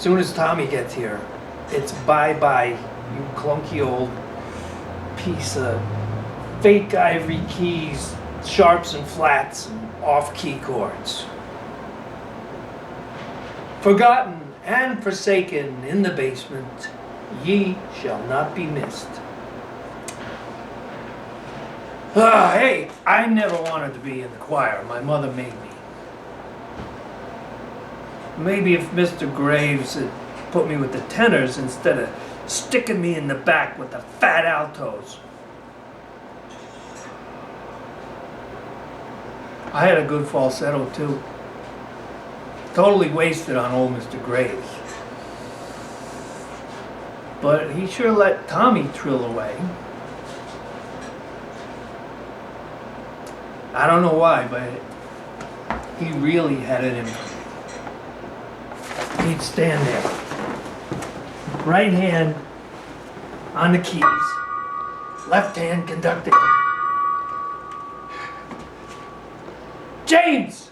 Soon as Tommy gets here, it's bye-bye, you clunky old piece of fake ivory keys, sharps and flats, and off-key chords. Forgotten and forsaken in the basement, ye shall not be missed. Hey, I never wanted to be in the choir. My mother made me. Maybe if Mr. Graves had put me with the tenors instead of sticking me in the back with the fat altos. I had a good falsetto too. Totally wasted on old Mr. Graves. But he sure let Tommy trill away. I don't know why, but he really had it in him. He'd stand there, right hand on the keys, left hand conducting. James!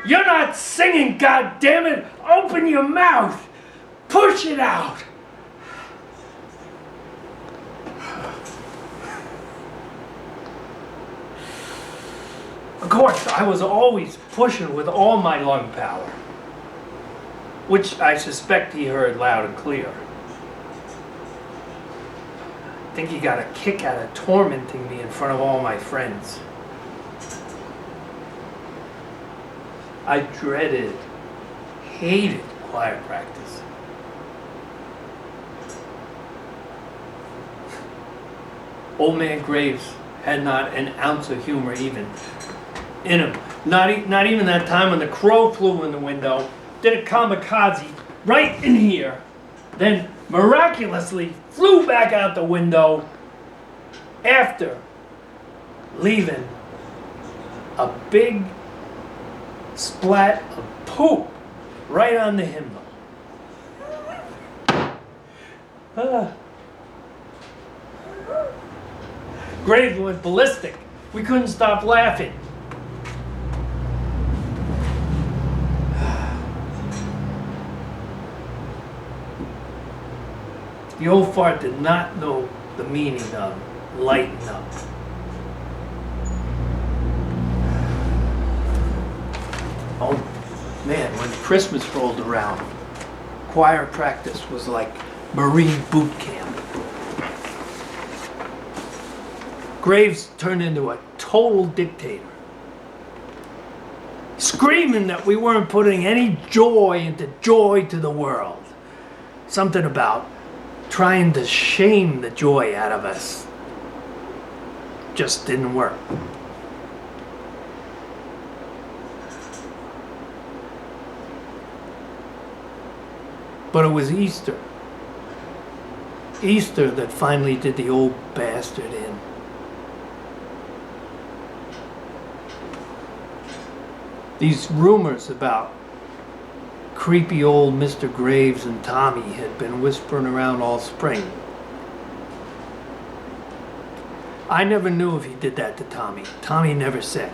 You're not singing, goddammit! Open your mouth! Push it out! Of course, I was always pushing with all my lung power, which I suspect he heard loud and clear. I think he got a kick out of tormenting me in front of all my friends. I dreaded, hated choir practice. Old man Graves had not an ounce of humor even in him. Not even that time when the crow flew in the window, did a kamikaze right in here, then miraculously flew back out the window after leaving a big splat of poop right on the hymnal. Graves went ballistic. We couldn't stop laughing. The old fart did not know the meaning of lighten up. Oh man, when Christmas rolled around, choir practice was like Marine boot camp. Graves turned into a total dictator, screaming that we weren't putting any joy into joy to the world. Something about trying to shame the joy out of us just didn't work. But it was Easter. Easter that finally did the old bastard in. These rumors about creepy old Mr. Graves and Tommy had been whispering around all spring. I never knew if he did that to Tommy. Tommy never said.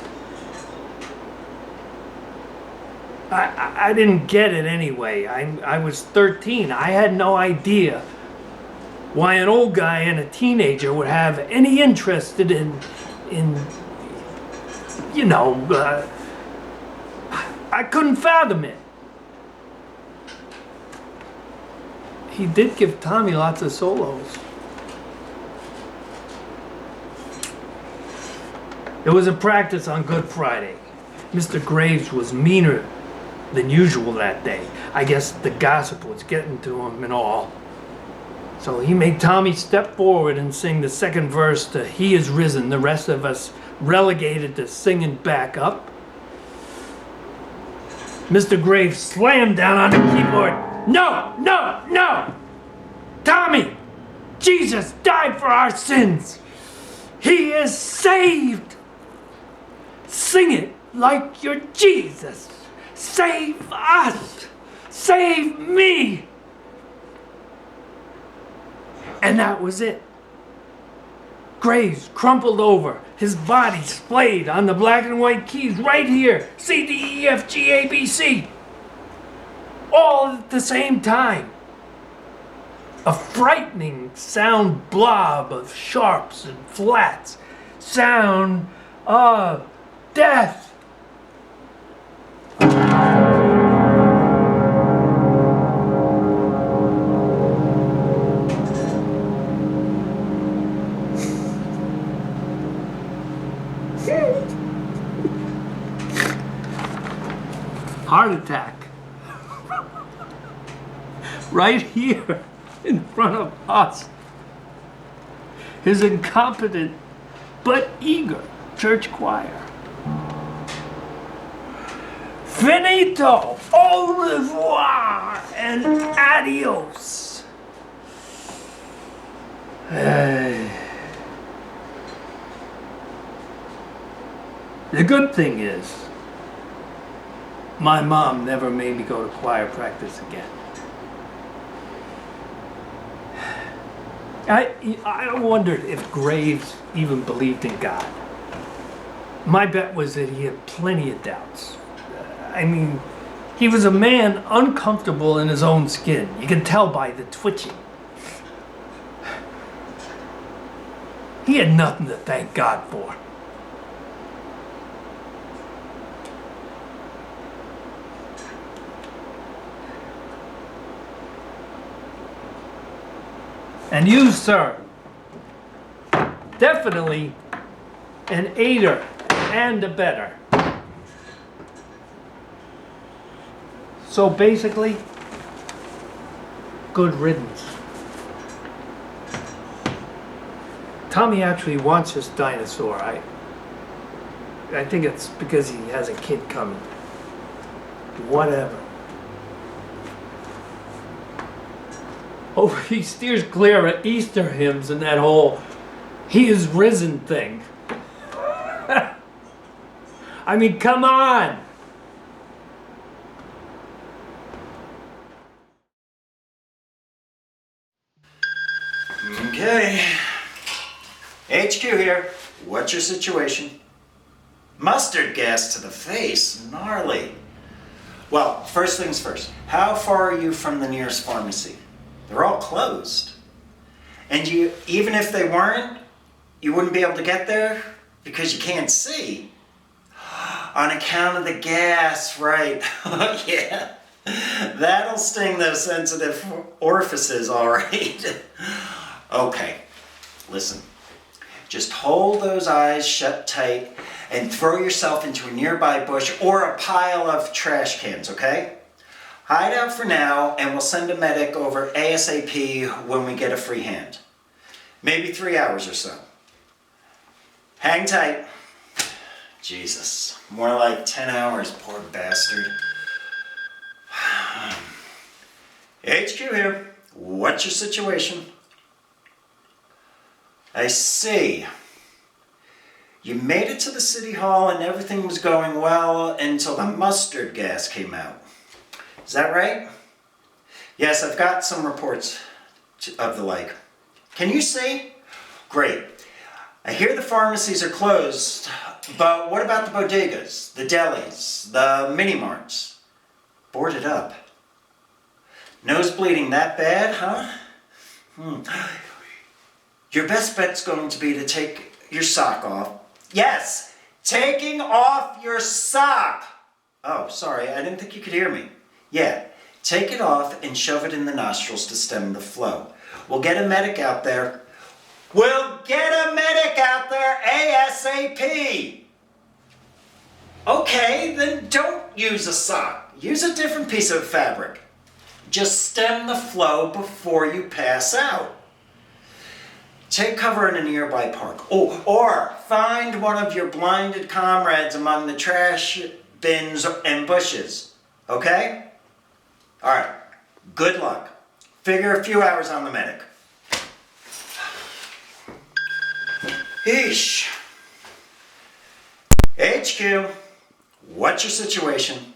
I didn't get it anyway. I was 13. I had no idea why an old guy and a teenager would have any interest in I couldn't fathom it. He did give Tommy lots of solos. It was a practice on Good Friday. Mr. Graves was meaner than usual that day. I guess the gossip was getting to him and all. So he made Tommy step forward and sing the second verse to He Is Risen, the rest of us relegated to singing back up. Mr. Graves slammed down on the keyboard. No, no, no! Tommy, Jesus died for our sins. He is saved. Sing it like you're Jesus. Save us. Save me. And that was it. Graves crumpled over, his body splayed on the black and white keys right here. C, D, E, F, G, A, B, C. all at the same time. A frightening sound blob of sharps and flats. Sound of death. Heart attack. Right here in front of us. His incompetent but eager church choir. Finito, au revoir, and adios. The good thing is, my mom never made me go to choir practice again. I wondered if Graves even believed in God. My bet was that he had plenty of doubts. I mean, he was a man uncomfortable in his own skin. You can tell by the twitching. He had nothing to thank God for. And you, sir, definitely an aider and abetter. So basically, good riddance. Tommy actually wants his dinosaur. I think it's because he has a kid coming. Whatever. Oh, he steers clear of Easter hymns and that whole "He is risen" thing. I mean, come on! Okay. HQ here. What's your situation? Mustard gas to the face. Gnarly. Well, first things first. How far are you from the nearest pharmacy? They're all closed. And even if they weren't, you wouldn't be able to get there because you can't see. On account of the gas, right? Yeah. That'll sting those sensitive orifices, all right. Okay, listen. Just hold those eyes shut tight and throw yourself into a nearby bush or a pile of trash cans, okay? Hide out for now, and we'll send a medic over ASAP when we get a free hand. Maybe 3 hours or so. Hang tight. Jesus, more like 10 hours, poor bastard. HQ here. What's your situation? I see. You made it to the city hall and everything was going well until the mustard gas came out. Is that right? Yes, I've got some reports of the like. Can you see? Great. I hear the pharmacies are closed, but what about the bodegas, the delis, the mini-marts? Boarded up. Nose bleeding that bad, huh? Your best bet's going to be to take your sock off. Yes, taking off your sock. Oh, sorry, I didn't think you could hear me. Yeah, take it off and shove it in the nostrils to stem the flow. We'll get a medic out there. We'll get a medic out there ASAP. Okay, then don't use a sock. Use a different piece of fabric. Just stem the flow before you pass out. Take cover in a nearby park. Oh, or find one of your blinded comrades among the trash bins and bushes. Okay? All right. Good luck. Figure a few hours on the medic. Eesh. HQ, what's your situation?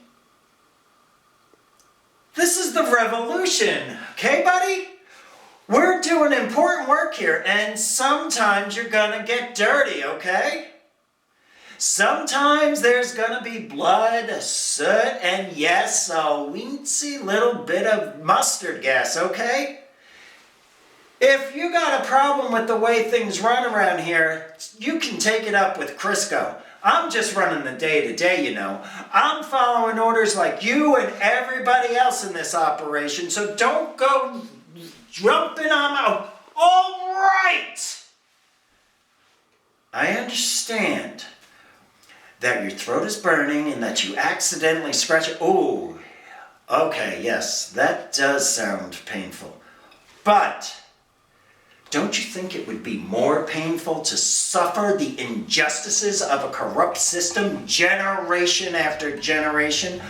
This is the revolution, okay, buddy? We're doing important work here, and sometimes you're gonna get dirty, okay? Sometimes there's gonna be blood, soot, and yes, a weensy little bit of mustard gas, okay? If you got a problem with the way things run around here, you can take it up with Crisco. I'm just running the day-to-day, you know. I'm following orders like you and everybody else in this operation, so don't go jumping on my... All right! I understand that your throat is burning and that you accidentally scratch it. Oh, okay, yes, that does sound painful. But don't you think it would be more painful to suffer the injustices of a corrupt system generation after generation,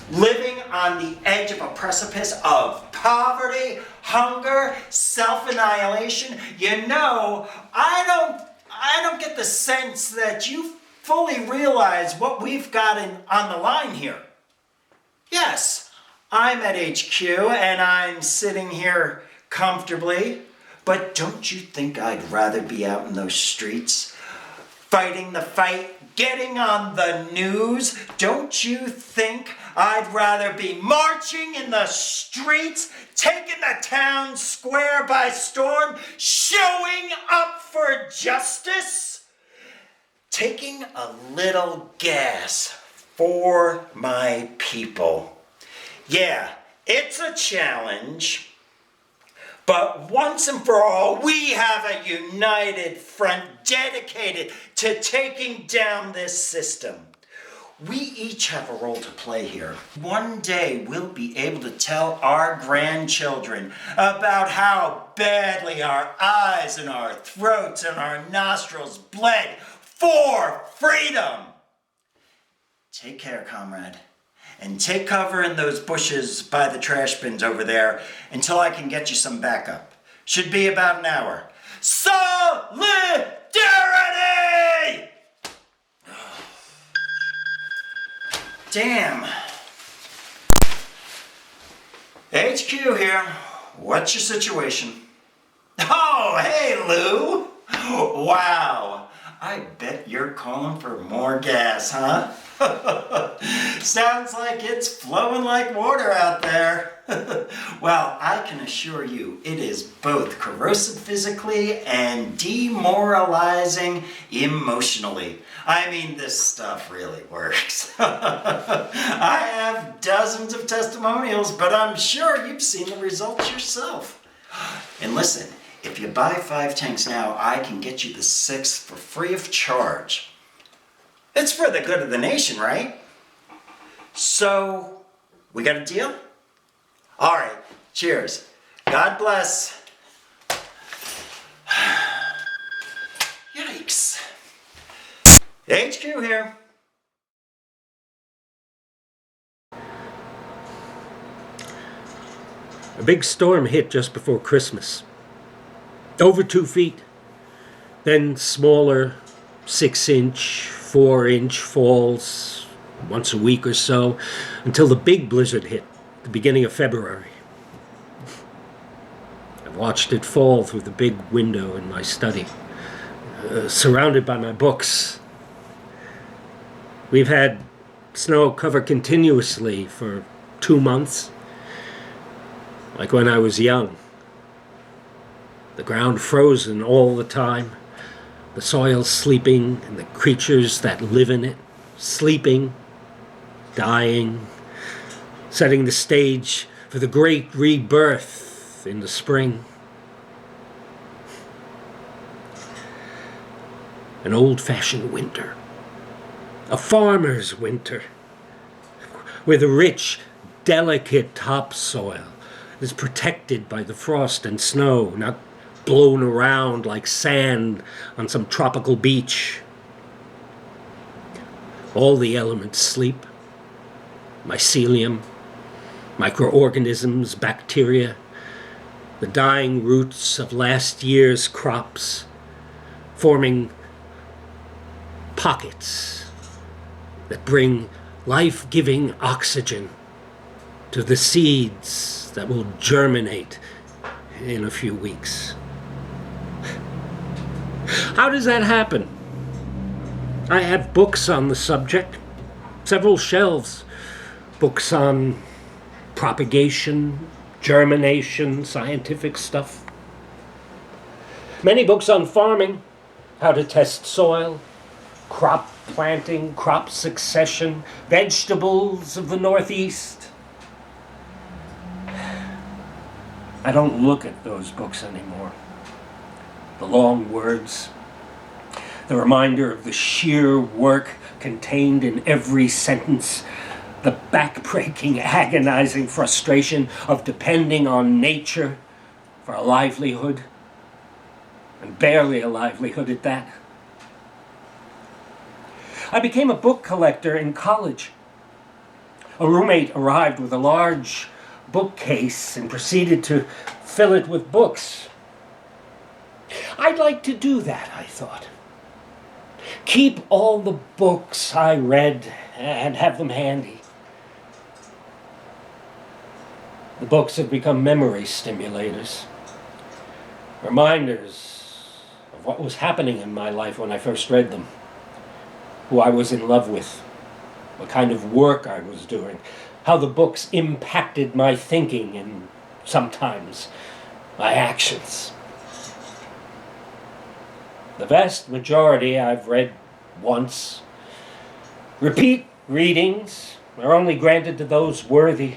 living on the edge of a precipice of poverty, hunger, self-annihilation? You know, I don't get the sense that you fully realize what we've got on the line here. Yes, I'm at HQ and I'm sitting here comfortably, but don't you think I'd rather be out in those streets, fighting the fight, getting on the news? Don't you think I'd rather be marching in the streets, taking the town square by storm, showing up for justice? Taking a little gas for my people. Yeah, it's a challenge. But once and for all, we have a united front dedicated to taking down this system. We each have a role to play here. One day we'll be able to tell our grandchildren about how badly our eyes and our throats and our nostrils bled for freedom. Take care, comrade. And take cover in those bushes by the trash bins over there until I can get you some backup. Should be about an hour. Solidarity! Damn. HQ here. What's your situation? Oh, hey, Lou. Wow. I bet you're calling for more gas, huh? Sounds like it's flowing like water out there. Well, I can assure you it is both corrosive physically and demoralizing emotionally. I mean, this stuff really works. I have dozens of testimonials, but I'm sure you've seen the results yourself. And listen, if you buy 5 tanks now, I can get you the 6th for free of charge. It's for the good of the nation, right? So, we got a deal? All right, cheers. God bless. Yikes. HQ here. A big storm hit just before Christmas. Over 2 feet. Then smaller 6-inch, 4-inch falls once a week or so until the big blizzard hit at the beginning of February. I watched it fall through the big window in my study, surrounded by my books. We've had snow cover continuously for 2 months, like when I was young. The ground frozen all the time, the soil sleeping, and the creatures that live in it sleeping, dying, setting the stage for the great rebirth in the spring. An old-fashioned winter, a farmer's winter, where the rich, delicate topsoil is protected by the frost and snow, not blown around like sand on some tropical beach. All the elements sleep. Mycelium, microorganisms, bacteria, the dying roots of last year's crops, forming pockets that bring life-giving oxygen to the seeds that will germinate in a few weeks. How does that happen? I have books on the subject, several shelves. Books on propagation, germination, scientific stuff. Many books on farming, how to test soil, crop planting, crop succession, vegetables of the Northeast. I don't look at those books anymore. The long words, the reminder of the sheer work contained in every sentence, the backbreaking, agonizing frustration of depending on nature for a livelihood, and barely a livelihood at that. I became a book collector in college. A roommate arrived with a large bookcase and proceeded to fill it with books. I'd like to do that, I thought. Keep all the books I read and have them handy. The books have become memory stimulators, reminders of what was happening in my life when I first read them, who I was in love with, what kind of work I was doing, how the books impacted my thinking and sometimes my actions. The vast majority I've read once. Repeat readings are only granted to those worthy,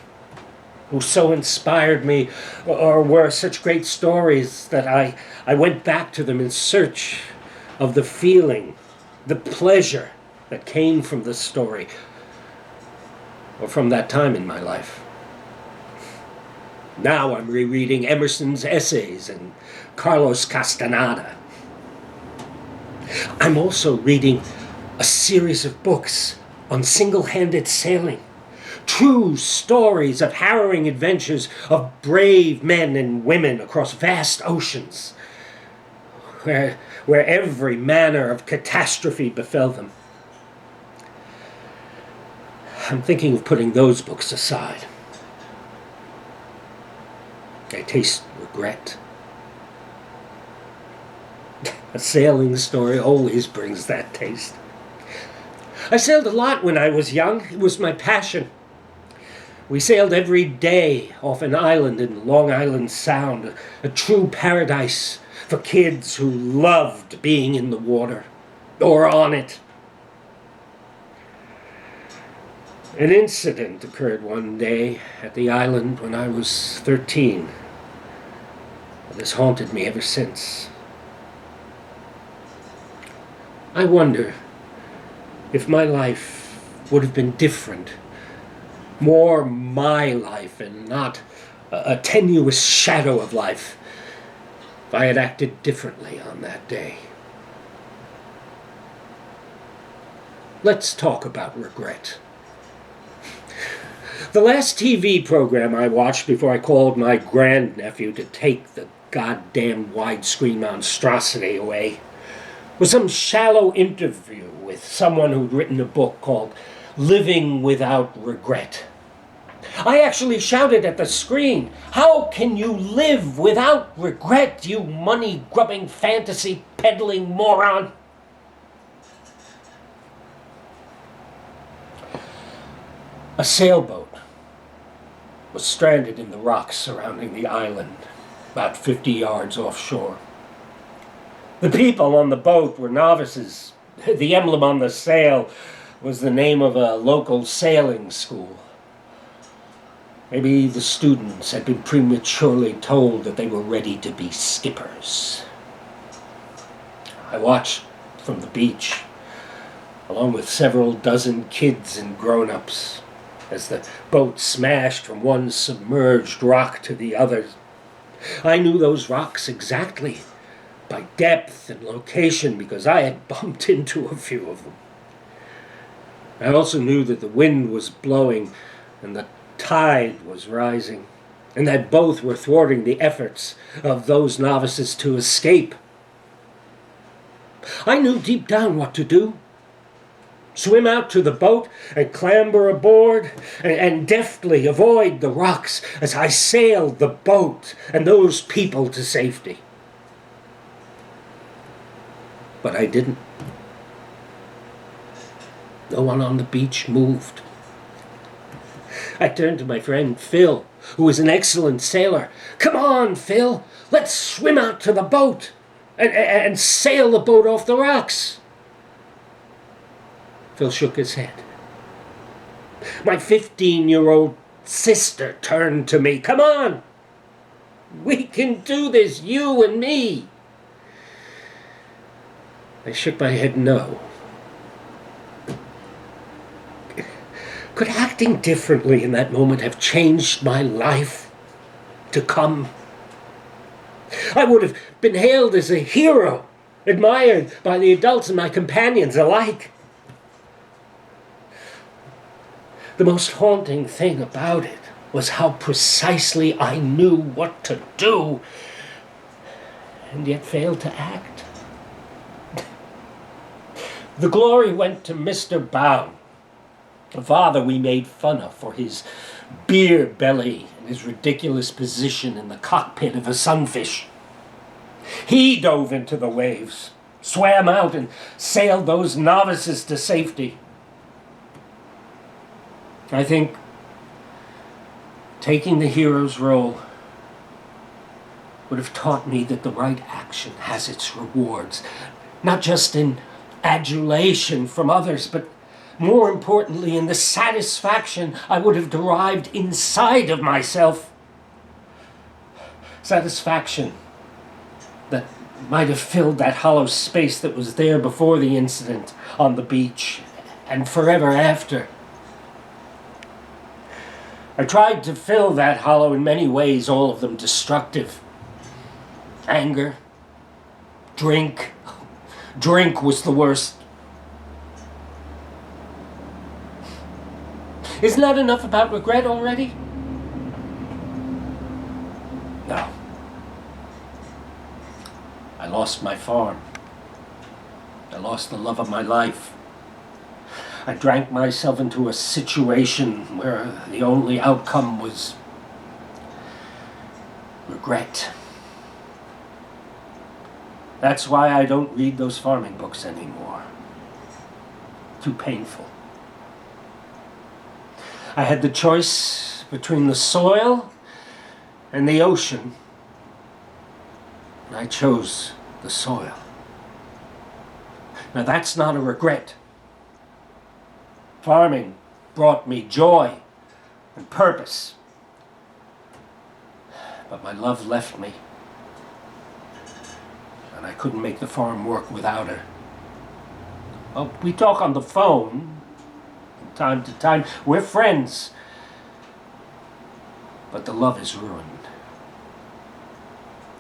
who so inspired me or were such great stories that I went back to them in search of the feeling, the pleasure that came from the story or from that time in my life. Now I'm rereading Emerson's essays and Carlos Castaneda. I'm also reading a series of books on single-handed sailing. True stories of harrowing adventures of brave men and women across vast oceans, where every manner of catastrophe befell them. I'm thinking of putting those books aside. They taste regret. A sailing story always brings that taste. I sailed a lot when I was young. It was my passion. We sailed every day off an island in Long Island Sound, a true paradise for kids who loved being in the water or on it. An incident occurred one day at the island when I was 13. This haunted me ever since. I wonder if my life would have been different, more my life and not a tenuous shadow of life, if I had acted differently on that day. Let's talk about regret. The last TV program I watched before I called my grandnephew to take the goddamn widescreen monstrosity away was some shallow interview with someone who'd written a book called Living Without Regret. I actually shouted at the screen, "How can you live without regret, you money-grubbing, fantasy-peddling moron?" A sailboat was stranded in the rocks surrounding the island, about 50 yards offshore. The people on the boat were novices. The emblem on the sail was the name of a local sailing school. Maybe the students had been prematurely told that they were ready to be skippers. I watched from the beach, along with several dozen kids and grown-ups, as the boat smashed from one submerged rock to the other. I knew those rocks exactly, by depth and location, because I had bumped into a few of them. I also knew that the wind was blowing and the tide was rising, and that both were thwarting the efforts of those novices to escape. I knew deep down what to do. Swim out to the boat and clamber aboard and deftly avoid the rocks as I sailed the boat and those people to safety. But I didn't. No one on the beach moved. I turned to my friend Phil, who was an excellent sailor. "Come on, Phil, let's swim out to the boat and sail the boat off the rocks." Phil shook his head. My 15-year-old sister turned to me. "Come on, we can do this, you and me." I shook my head no. Could acting differently in that moment have changed my life to come? I would have been hailed as a hero, admired by the adults and my companions alike. The most haunting thing about it was how precisely I knew what to do, and yet failed to act. The glory went to Mr. Bound, the father we made fun of for his beer belly and his ridiculous position in the cockpit of a sunfish. He dove into the waves, swam out, and sailed those novices to safety. I think taking the hero's role would have taught me that the right action has its rewards, not just in adulation from others, but more importantly in the satisfaction I would have derived inside of myself. Satisfaction that might have filled that hollow space that was there before the incident on the beach and forever after. I tried to fill that hollow in many ways, all of them destructive. Anger, drink. Drink was the worst. Isn't that enough about regret already? No. I lost my farm. I lost the love of my life. I drank myself into a situation where the only outcome was regret. That's why I don't read those farming books anymore. Too painful. I had the choice between the soil and the ocean, and I chose the soil. Now that's not a regret. Farming brought me joy and purpose, but my love left me, and I couldn't make the farm work without her. Well, we talk on the phone from time to time. We're friends, but the love is ruined.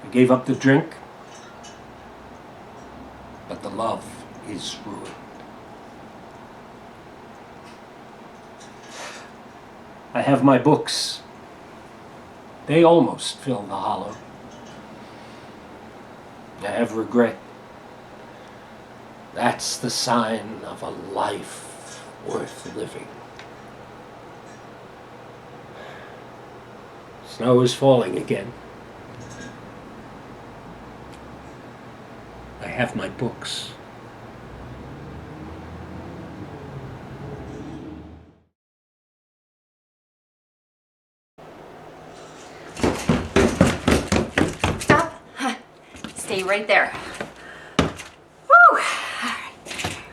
I gave up the drink, but the love is ruined. I have my books. They almost fill the hollow. I have regret. That's the sign of a life worth living. Snow is falling again. I have my books. Stay right there. Woo!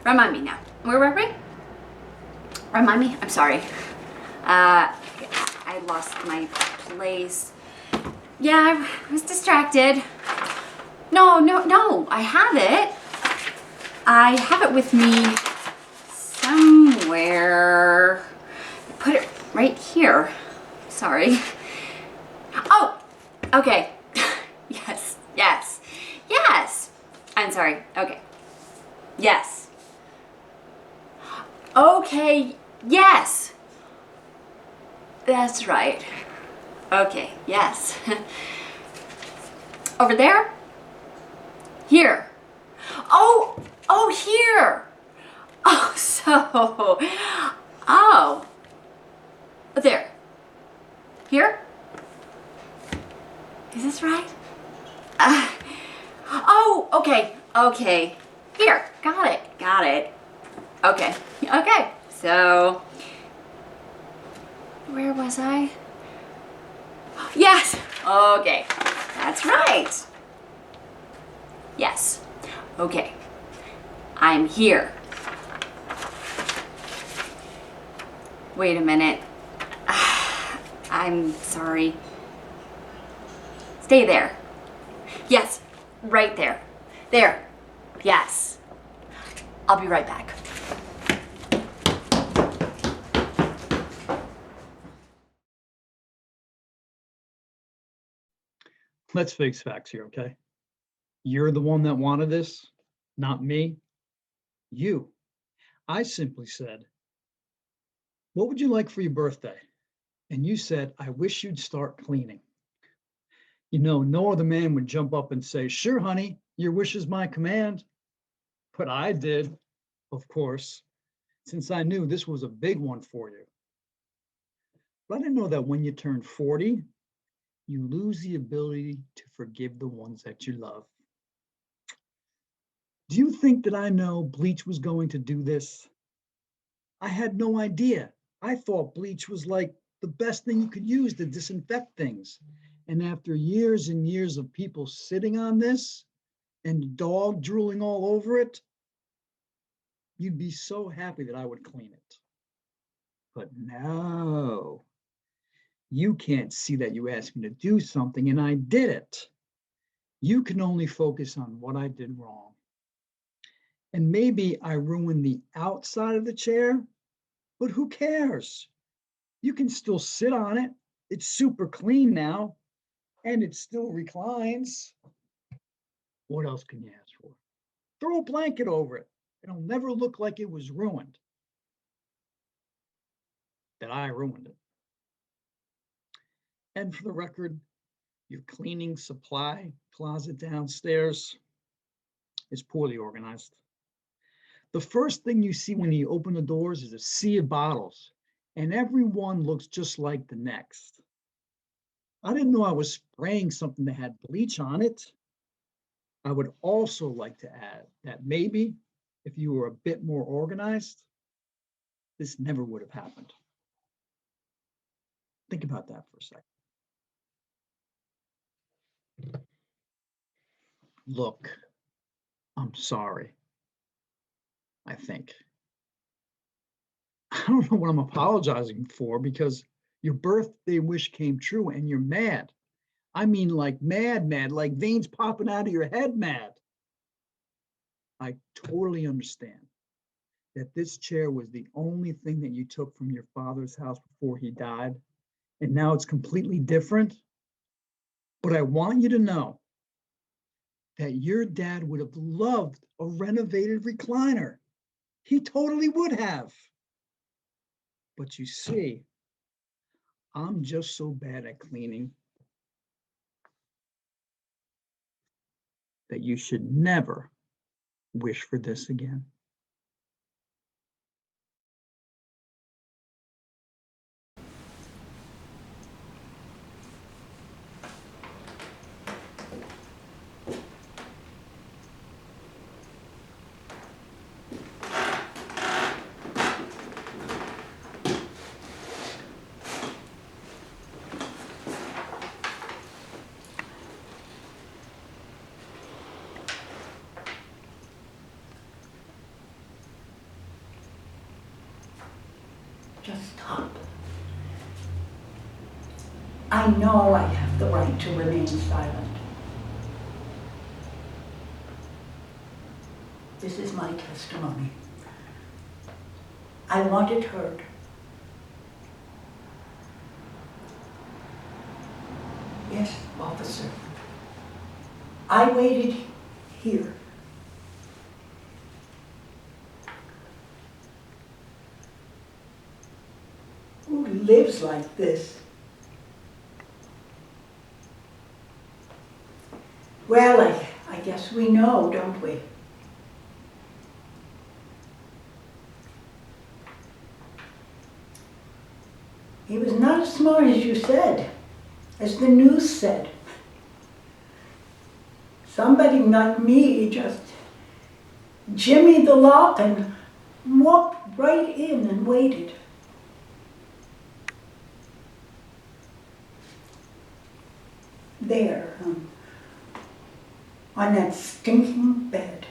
Remind me now. Where were we? Remind me? I'm sorry. I lost my place. Yeah, I was distracted. No. I have it. I have it with me somewhere. I put it right here. Sorry. Oh! Okay. Yes. I'm sorry. Okay. Yes. Okay. Yes. That's right. Okay. Yes. Over there? Here. Oh, here. Oh, there. Here? Is this right? Okay. Here, got it. Okay. Okay. So, where was I? Yes. Okay. That's right. Yes. Okay. I'm here. Wait a minute. I'm sorry. Stay there. Yes. Right there. There. Yes. I'll be right back. Let's face facts here, okay? You're the one that wanted this, not me. You. I simply said, what would you like for your birthday? And you said, I wish you'd start cleaning. You know, no other man would jump up and say, sure, honey, your wish is my command. But I did, of course, since I knew this was a big one for you. But I didn't know that when you turn 40, you lose the ability to forgive the ones that you love. Do you think that I know bleach was going to do this? I had no idea. I thought bleach was like the best thing you could use to disinfect things. And after years and years of people sitting on this and the dog drooling all over it, you'd be so happy that I would clean it. But no, you can't see that you asked me to do something and I did it. You can only focus on what I did wrong. And maybe I ruined the outside of the chair, but who cares? You can still sit on it. It's super clean now, and it still reclines. What else can you ask for? Throw a blanket over it. It'll never look like it was ruined, that I ruined it. And for the record, your cleaning supply closet downstairs is poorly organized. The first thing you see when you open the doors is a sea of bottles, and every one looks just like the next. I didn't know I was spraying something that had bleach on it. I would also like to add that maybe if you were a bit more organized, this never would have happened. Think about that for a second. Look, I'm sorry, I think. I don't know what I'm apologizing for because your birthday wish came true and you're mad. I mean, like mad, like veins popping out of your head mad. I totally understand that this chair was the only thing that you took from your father's house before he died, and now it's completely different. But I want you to know that your dad would have loved a renovated recliner. He totally would have. But you see, I'm just so bad at cleaning that you should never wish for this again. Just stop. I know I have the right to remain silent. This is my testimony. I want it heard. Yes, officer. I waited here. Who lives like this? Well, I guess we know, don't we? He was not as smart as you said, as the news said. Somebody like me just jimmied the lock and and walked right in and waited. There, on that stinking bed.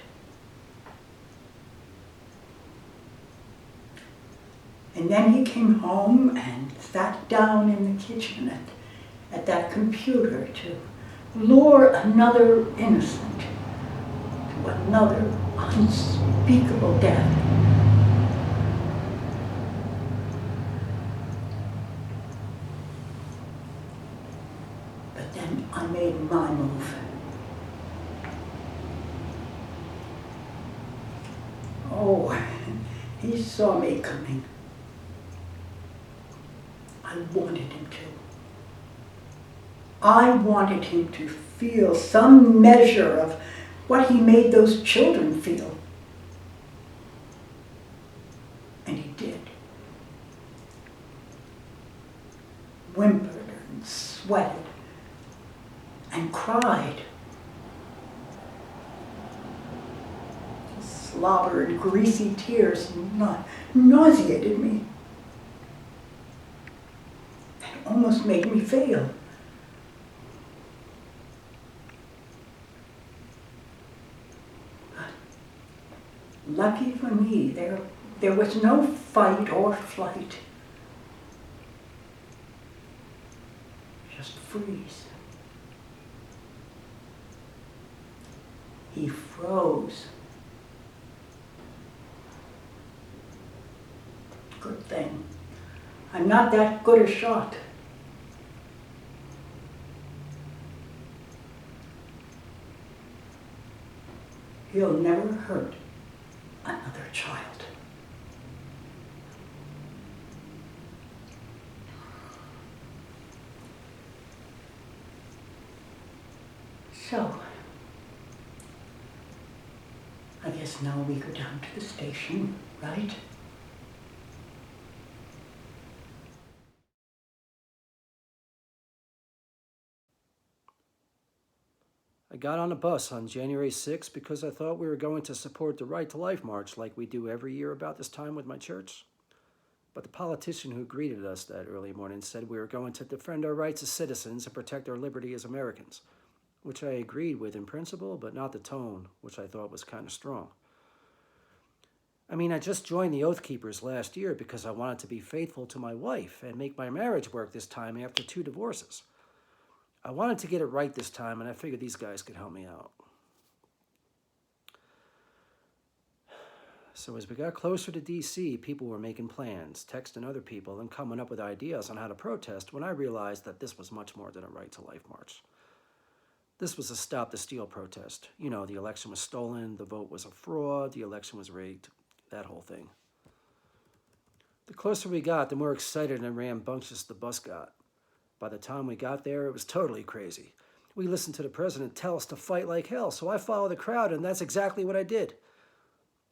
And then he came home and sat down in the kitchen at that computer to lure another innocent to another unspeakable death. But then I made my move. Oh, he saw me coming. I wanted him to. I wanted him to feel some measure of what he made those children feel. And he did. Whimpered and sweated and cried. Slobbered, greasy tears nauseated me. It almost made me fail. But lucky for me, there was no fight or flight. Just freeze. He froze. Good thing. I'm not that good a shot. He'll never hurt another child. So, I guess now we go down to the station, right? I got on a bus on January 6th because I thought we were going to support the Right to Life March like we do every year about this time with my church. But the politician who greeted us that early morning said we were going to defend our rights as citizens and protect our liberty as Americans, which I agreed with in principle, but not the tone, which I thought was kind of strong. I mean, I just joined the Oath Keepers last year because I wanted to be faithful to my wife and make my marriage work this time after 2 divorces. I wanted to get it right this time, and I figured these guys could help me out. So as we got closer to D.C., people were making plans, texting other people, and coming up with ideas on how to protest when I realized that this was much more than a Right to Life march. This was a Stop the Steal protest. You know, the election was stolen, the vote was a fraud, the election was rigged, that whole thing. The closer we got, the more excited and rambunctious the bus got. By the time we got there, it was totally crazy. We listened to the president tell us to fight like hell, so I followed the crowd, and that's exactly what I did.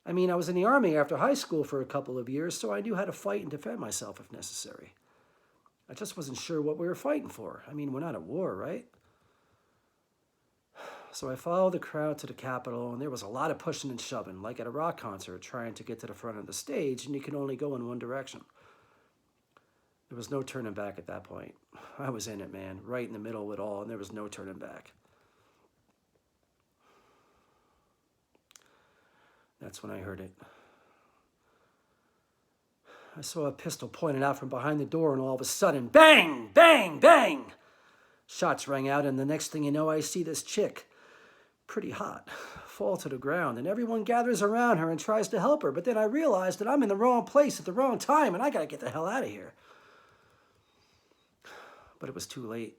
I mean, I was in the Army after high school for a couple of years, so I knew how to fight and defend myself if necessary. I just wasn't sure what we were fighting for. I mean, we're not at war, right? So I followed the crowd to the Capitol, and there was a lot of pushing and shoving, like at a rock concert, trying to get to the front of the stage, and you can only go in one direction. There was no turning back at that point. I was in it, man, right in the middle of it all, and there was no turning back. That's when I heard it. I saw a pistol pointed out from behind the door, and all of a sudden, bang, bang, bang! Shots rang out, and the next thing you know, I see this chick, pretty hot, fall to the ground, and everyone gathers around her and tries to help her, but then I realize that I'm in the wrong place at the wrong time, and I gotta get the hell out of here. But it was too late.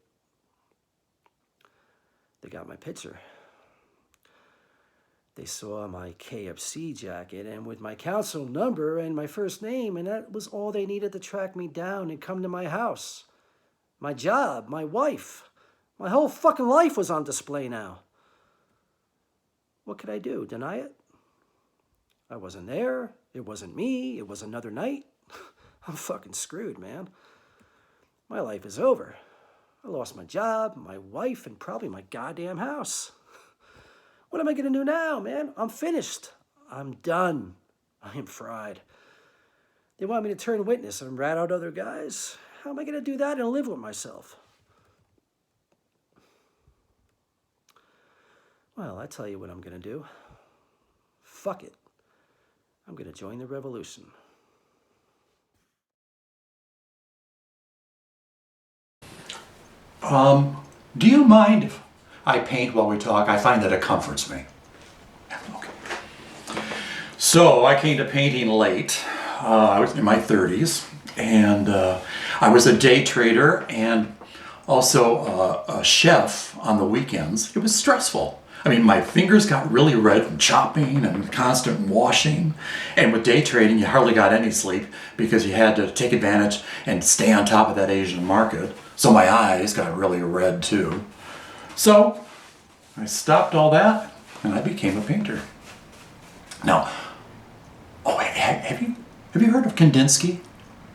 They got my picture. They saw my KFC jacket and with my council number and my first name, and that was all they needed to track me down and come to my house. My job, my wife, my whole fucking life was on display now. What could I do? Deny it? I wasn't there. It wasn't me. It was another night. I'm fucking screwed, man. My life is over. I lost my job, my wife, and probably my goddamn house. What am I gonna do now, man? I'm finished. I'm done. I am fried. They want me to turn witness and rat out other guys. How am I going to do that and live with myself? Well, I tell you what I'm going to do. Fuck it. I'm going to join the revolution. Do you mind if I paint while we talk? I find that it comforts me. Okay. So I came to painting late. I was in my 30s, and I was a day trader and also a chef on the weekends. It was stressful. I mean, my fingers got really red from chopping and constant washing. And with day trading, you hardly got any sleep because you had to take advantage and stay on top of that Asian market. So my eyes got really red too. So I stopped all that and I became a painter. Now, have you heard of Kandinsky?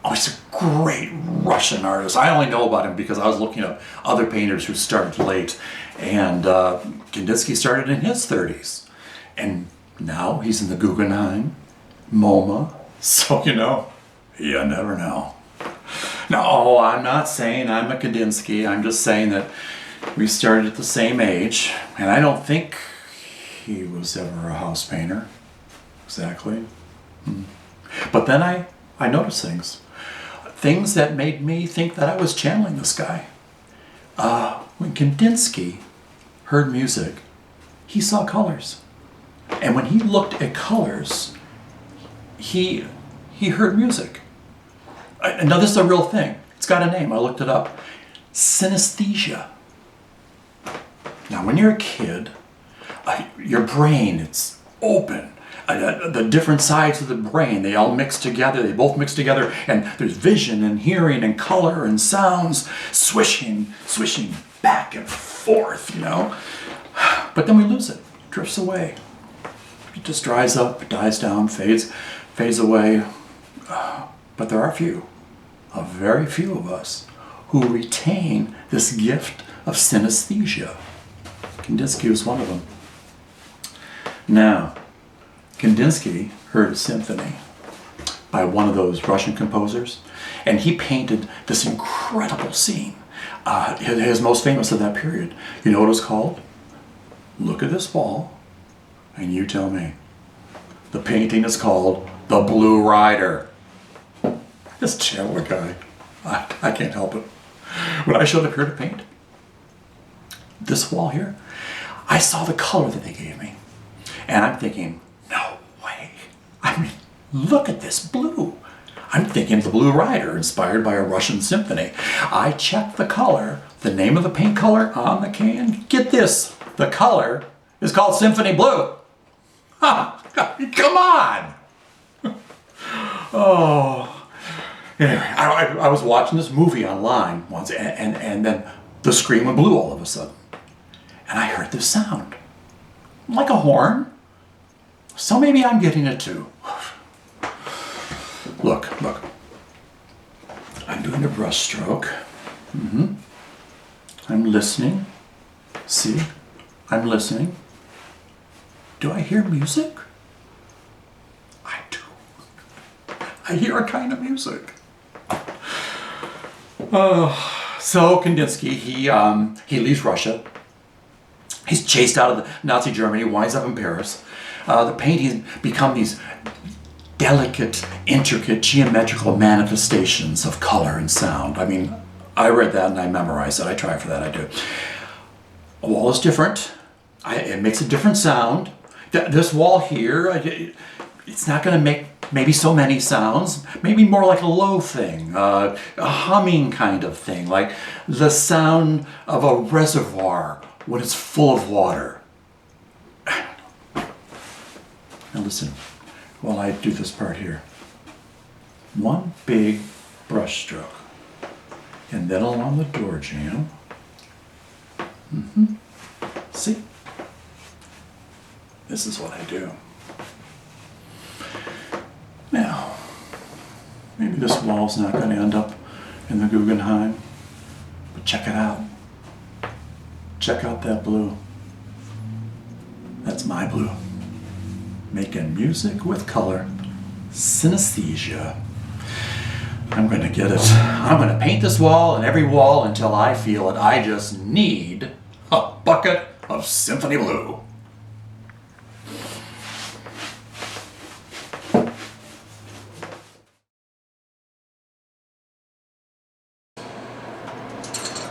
Oh, he's a great Russian artist. I only know about him because I was looking at other painters who started late. And Kandinsky started in his 30s. And now he's in the Guggenheim, MoMA. So, you never know. No, I'm not saying I'm a Kandinsky. I'm just saying that we started at the same age. And I don't think he was ever a house painter. Exactly. But then I noticed things. Things that made me think that I was channeling this guy. When Kandinsky heard music, he saw colors. And when he looked at colors, he heard music. Now this is a real thing. It's got a name. I looked it up. Synesthesia. Now when you're a kid, your brain, it's open. The different sides of the brain, they all mix together, they both mix together, and there's vision and hearing and color and sounds swishing back and forth, But then we lose it, drifts away. It just dries up, dies down, fades away. But there are a very few of us, who retain this gift of synesthesia. Kandinsky was one of them. Now, Kandinsky heard a symphony by one of those Russian composers, and he painted this incredible scene. His most famous of that period. You know what it was called? Look at this wall, and you tell me. The painting is called The Blue Rider. This Chandler guy, I can't help it. When I showed up here to paint this wall here, I saw the color that they gave me, and I'm thinking, no way. I mean, look at this blue. I'm thinking The Blue Rider, inspired by a Russian symphony. I checked the color, the name of the paint color on the can. Get this, the color is called Symphony Blue. Ha! Come on! Oh. Anyway, I was watching this movie online once, and then the screen went blue all of a sudden. And I heard this sound, like a horn. So maybe I'm getting it too. Look. I'm doing a brush stroke. I'm listening. See? I'm listening. Do I hear music? I do. I hear a kind of music. So Kandinsky, he leaves Russia. He's chased out of the Nazi Germany, winds up in Paris. The paintings become these delicate, intricate, geometrical manifestations of color and sound. I mean, I read that and I memorized it. I try for that, I do. A wall is different. It makes a different sound. This wall here, it's not going to make maybe so many sounds, maybe more like a low thing, a humming kind of thing, like the sound of a reservoir when it's full of water. Now listen, while I do this part here. One big brush stroke, and then along the door jamb. See? This is what I do. Now, maybe this wall's not going to end up in the Guggenheim, but check it out. Check out that blue. That's my blue. Making music with color. Synesthesia. I'm gonna get it. I'm gonna paint this wall and every wall until I feel it. I just need a bucket of symphony blue.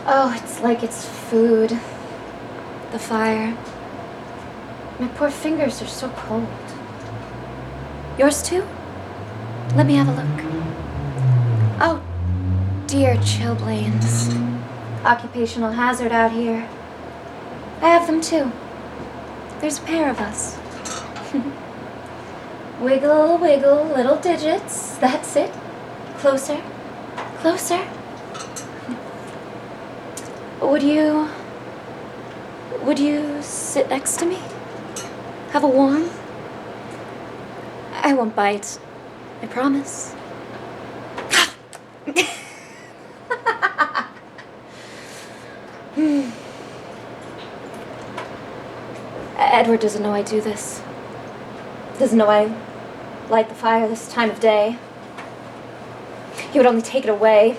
Oh, it's like it's food. The fire. My poor fingers are so cold. Yours too? Let me have a look. Oh, dear chilblains. Occupational hazard out here. I have them too. There's a pair of us. Wiggle, wiggle, little digits. That's it. Closer. Closer. Would you sit next to me? Have a warm? I won't bite. I promise. Edward doesn't know I do this. Doesn't know I light the fire this time of day. He would only take it away.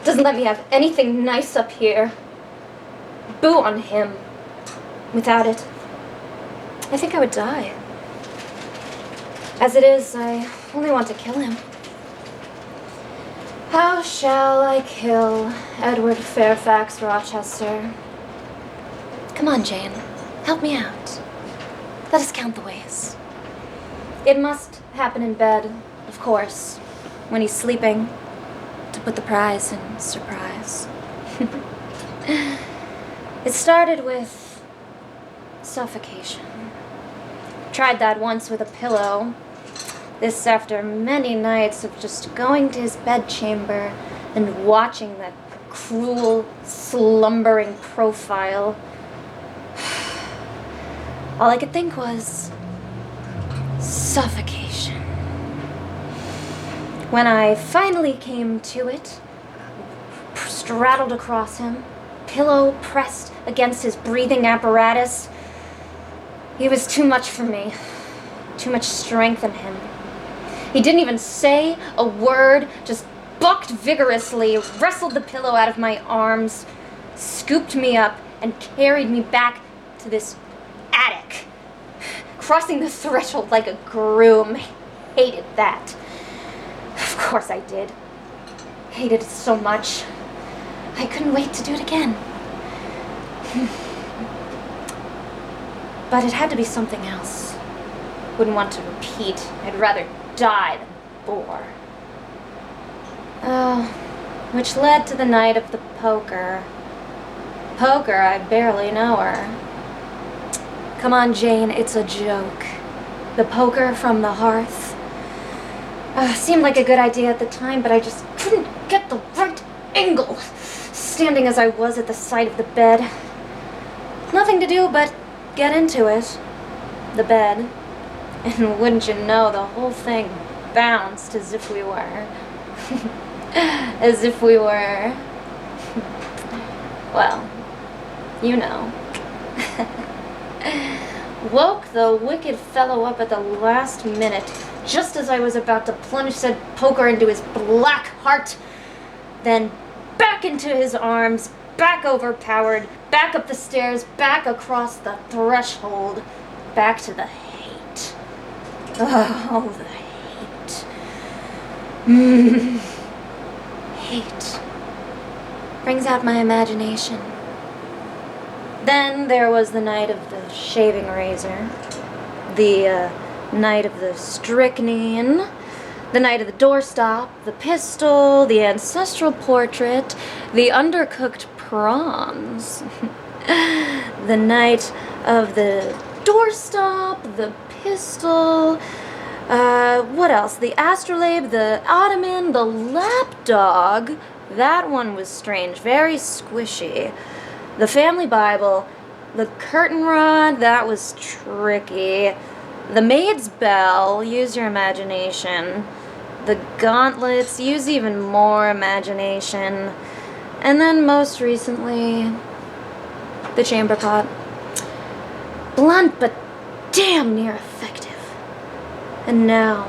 Doesn't let me have anything nice up here. Boo on him. Without it, I think I would die. As it is, I only want to kill him. How shall I kill Edward Fairfax Rochester? Come on, Jane. Help me out. Let us count the ways. It must happen in bed, of course, when he's sleeping, to put the prize in surprise. It started with suffocation. Tried that once with a pillow. This after many nights of just going to his bedchamber and watching that cruel, slumbering profile. All I could think was suffocation. When I finally came to it, straddled across him, pillow pressed against his breathing apparatus, he was too much for me. Too much strength in him. He didn't even say a word, just bucked vigorously, wrestled the pillow out of my arms, scooped me up, and carried me back to this attic. Crossing the threshold like a groom. Hated that. Of course I did. Hated it so much. I couldn't wait to do it again. But it had to be something else. Wouldn't want to repeat. I'd rather die than bore. Oh, which led to the night of the poker. Poker, I barely know her. Come on, Jane, it's a joke. The poker from the hearth. Seemed like a good idea at the time, but I just couldn't get the right angle. Standing as I was at the side of the bed. Nothing to do but get into it. The bed. And wouldn't you know, the whole thing bounced as if we were. As if we were. Well, you know. Woke the wicked fellow up at the last minute, just as I was about to plunge said poker into his black heart. Then back into his arms, back overpowered, back up the stairs, back across the threshold, back to the hate. Oh, the hate. Hate. Brings out my imagination. Then there was the night of the shaving razor, the night of the strychnine, the night of the doorstop, the pistol, the ancestral portrait, the undercooked prawns, the night of the doorstop, the pistol, what else? The astrolabe, the ottoman, the lapdog. That one was strange, very squishy. The family Bible, the curtain rod, that was tricky. The maid's bell, use your imagination. The gauntlets, use even more imagination. And then most recently, the chamber pot. Blunt but damn near effective. And now,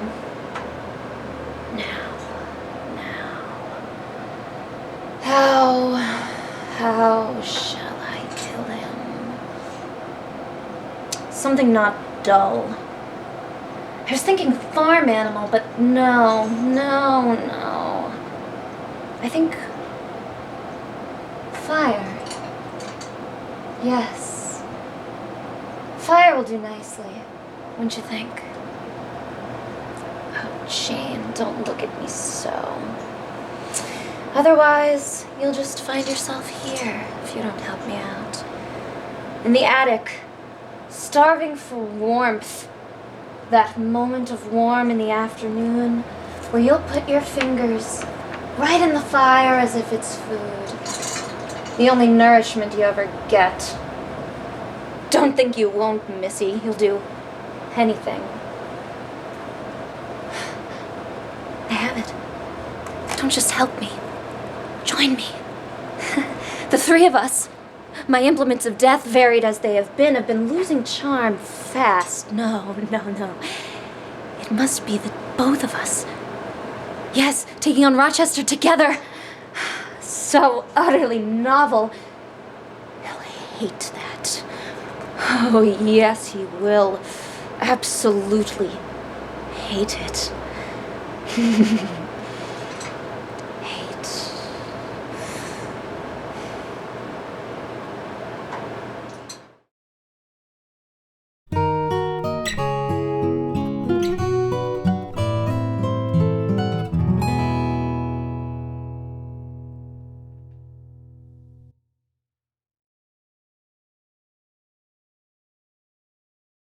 How shall I kill him? Something not dull. I was thinking farm animal, but no. I think fire. Yes. Fire will do nicely, wouldn't you think? Oh, Jane, don't look at me so. Otherwise, you'll just find yourself here if you don't help me out. In the attic, starving for warmth. That moment of warm in the afternoon where you'll put your fingers right in the fire as if it's food. The only nourishment you ever get. Don't think you won't, Missy. You'll do anything. I have it. Don't just help me. Join me. The three of us, my implements of death, varied as they have been losing charm fast. No. It must be the both of us. Yes, taking on Rochester together. So utterly novel. He'll hate that. Oh, yes, he will. Absolutely hate it.